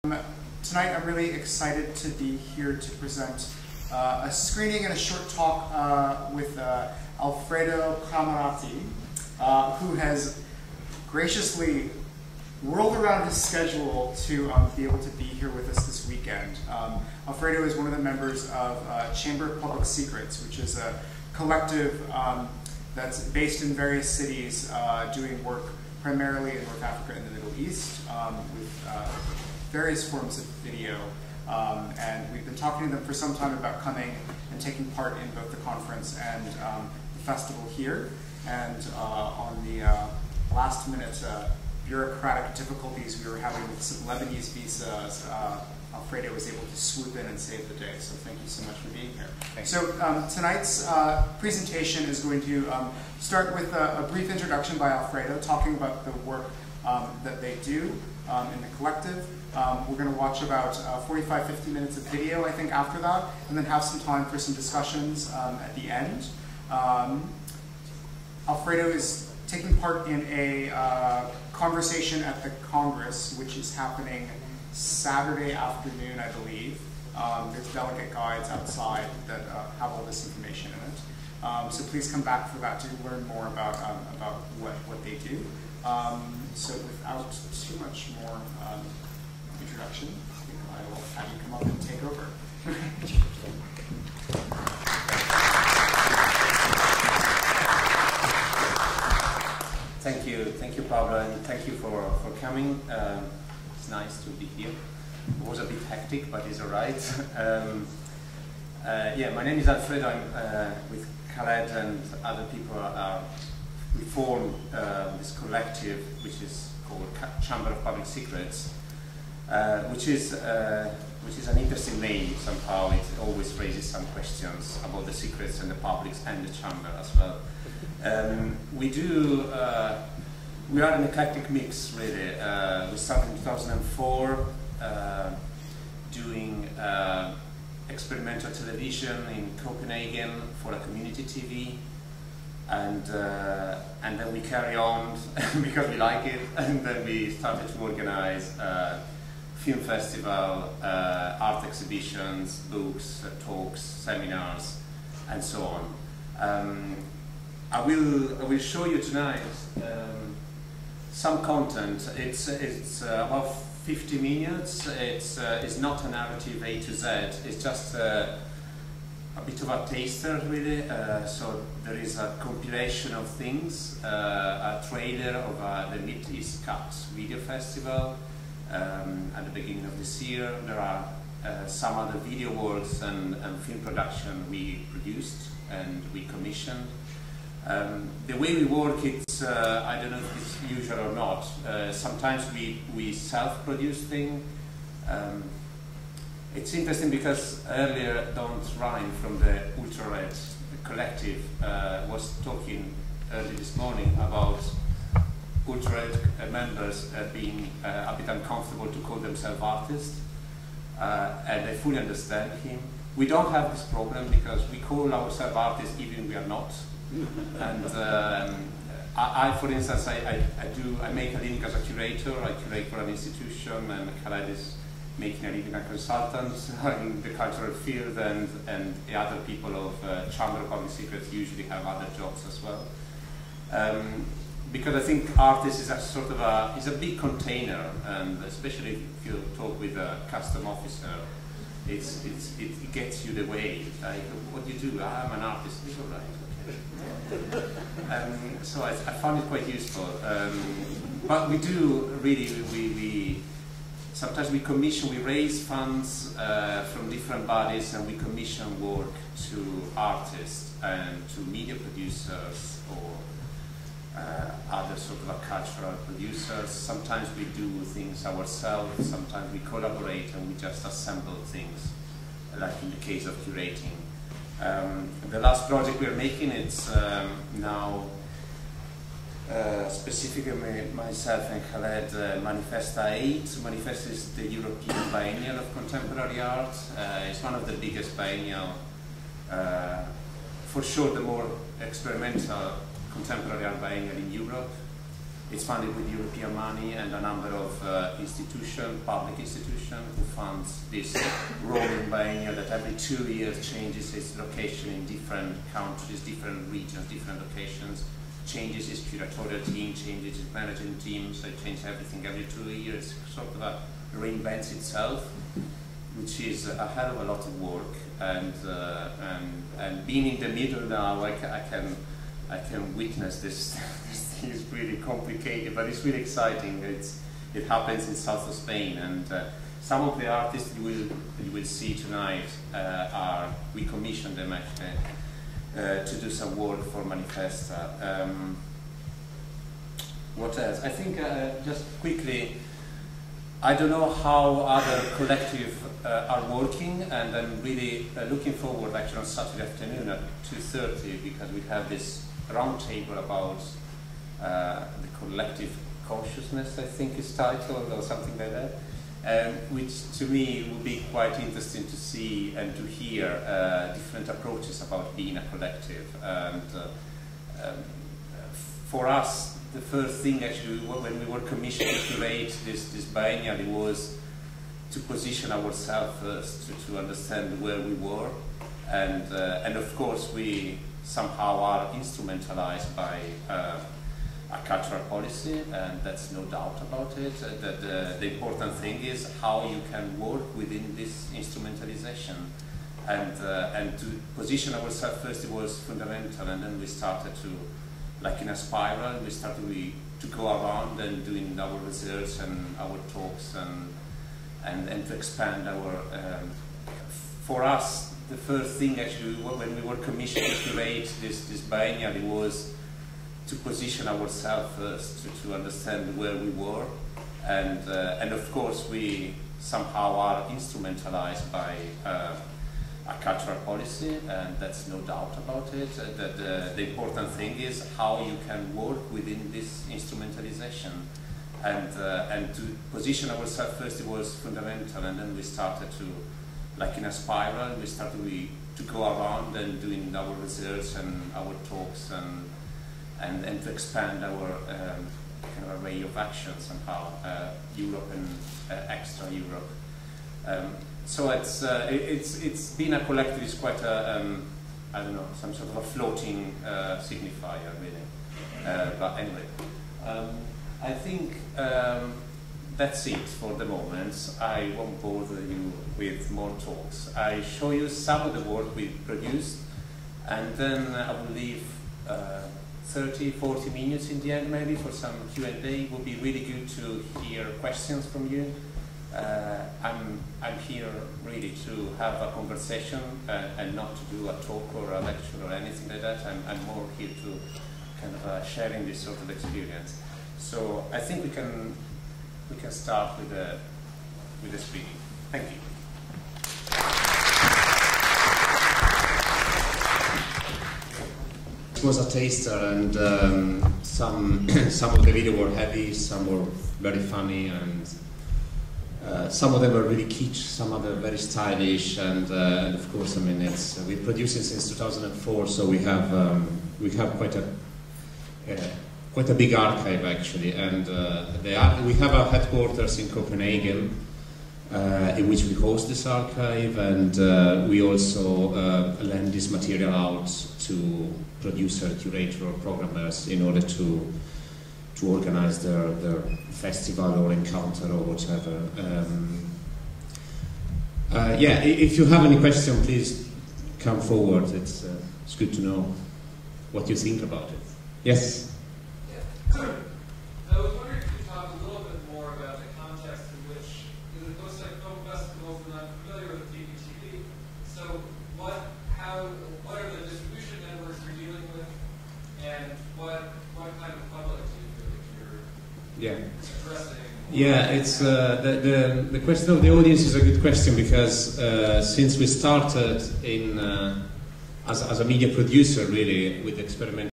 Tonight I'm really excited to be here to present a screening and a short talk with Alfredo CRAMEROTTI, who has graciously whirled around his schedule to be able to be here with us this weekend. Alfredo is one of the members of Chamber of Public Secrets, which is a collective that's based in various cities doing work primarily in North Africa and the Middle East with various forms of video. And we've been talking to them for some time about coming and taking part in both the conference and the festival here. And on the last minute bureaucratic difficulties we were having with some Lebanese visas, Alfredo was able to swoop in and save the day. So thank you so much for being here. So tonight's presentation is going to start with a brief introduction by Alfredo, talking about the work that they do in the collective. We're going to watch about 45-50 minutes of video, I think, after that, and then have some time for some discussions at the end. Alfredo is taking part in a conversation at the Congress, which is happening Saturday afternoon, I believe. There's delegate guides outside that have all this information in it. So please come back for that to learn more about what they do. So without too much more introduction, I will have you come up and take over. Thank you, Pablo, and thank you for coming. It's nice to be here. It was a bit hectic, but it's all right. Yeah, my name is Alfredo. I'm with Khaled and other people. We formed this collective, which is called Chamber of Public Secrets, which is an interesting name somehow. It always raises some questions about the secrets and the publics and the chamber as well. We are an eclectic mix, really. We started in 2004 doing experimental television in Copenhagen for a community TV, and then we carry on because we like it, and then we started to organize film festival, art exhibitions, books, talks, seminars, and so on. I will show you tonight some content. It's about 50 minutes. It's not a narrative A to Z. It's just a bit of a taster, really. So there is a compilation of things, a trailer of the Mid East Cuts Video Festival at the beginning of this year. There are some other video works and film production we produced and we commissioned. The way we work, it's I don't know if it's usual or not. Sometimes we self-produce things. It's interesting because earlier Don Ryan from the Ultra Red Collective was talking early this morning about Ultra Red members being a bit uncomfortable to call themselves artists, and I fully understand him. We don't have this problem because we call ourselves artists even if we are not. And I, for instance, I make a living as a curator. I curate for an institution, and Khaled is making a living as a consultant in the cultural field, and the other people of Chamber of Public Secrets usually have other jobs as well. Because I think artists is a sort of a big container, and especially if you talk with a custom officer, it gets you the way. Like, what do you do? I'm an artist. It's all right. So I found it quite useful, but we do really, sometimes we commission, we raise funds from different bodies, and we commission work to artists and to media producers or other sort of cultural producers. Sometimes we do things ourselves, sometimes we collaborate and we just assemble things, like in the case of curating. The last project we're making, it's now specifically myself and Khaled, Manifesta 8. Manifesta is the European Biennial of Contemporary Art. It's one of the biggest biennial, for sure the more experimental contemporary art biennial in Europe. It's funded with European money, and a number of public institutions, who funds this rolling biennial that every 2 years changes its location in different countries, different regions, different locations, changes its curatorial team, changes its managing team, so it changes everything every 2 years, sort of reinvents itself, which is a hell of a lot of work, and being in the middle now, I can witness this. This thing is really complicated, but it's really exciting. It happens in south of Spain, and some of the artists you will see tonight we commissioned them actually to do some work for Manifesta. What else? I think just quickly, I don't know how other collectives are working, and I'm really looking forward actually on Saturday afternoon at 2:30, because we have this roundtable about the collective consciousness, I think is titled, or something like that, which to me would be quite interesting to see and to hear different approaches about being a collective. And for us, the first thing actually, when we were commissioned to create this biennial, it was to position ourselves first, to understand where we were, and of course we somehow are instrumentalized by a cultural policy, and that's no doubt about it. The important thing is how you can work within this instrumentalization, and to position ourselves first, it was fundamental, and then we started to, like in a spiral, we started to go around and doing our research and our talks, and to expand our, for us, the first thing actually, when we were commissioned to create this biennial, it was to position ourselves first, to understand where we were, and of course we somehow are instrumentalized by a cultural policy, and that's no doubt about it. The important thing is how you can work within this instrumentalization, and to position ourselves first, it was fundamental, and then we started to, like in a spiral, we started to go around and doing our research and our talks, and to expand our kind of array of action somehow, Europe and extra Europe. So it's been a collective. It's quite a I don't know, some sort of a floating signifier really. But anyway, I think that's it for the moment. I won't bother you with more talks. I show you some of the work we produced, and then I will leave 30-40 minutes in the end maybe for some Q&A. It would be really good to hear questions from you. I'm here really to have a conversation and not to do a talk or a lecture or anything like that. I'm more here to kind of sharing this sort of experience. So I think we can start with the speaking. Thank you. It was a taster, and some of the video were heavy, some were very funny, and some of them were really kitsch, some of them very stylish, and of course, I mean, we've produced it since 2004, so we have quite a big archive actually, and we have our headquarters in Copenhagen, in which we host this archive, and we also lend this material out to producer, curator, or programmers in order to organize their festival or encounter or whatever. Yeah, if you have any question, please come forward. It's good to know what you think about it. Yes? Yeah. I was wondering if you could talk a little bit more about the context in which, because it looks like film festivals, and I'm familiar with DBTV, so what are the distribution networks you're dealing with, and what kind of public do you feel that you're addressing? Yeah, it's the question of the audience is a good question, because since we started in as a media producer really with experimental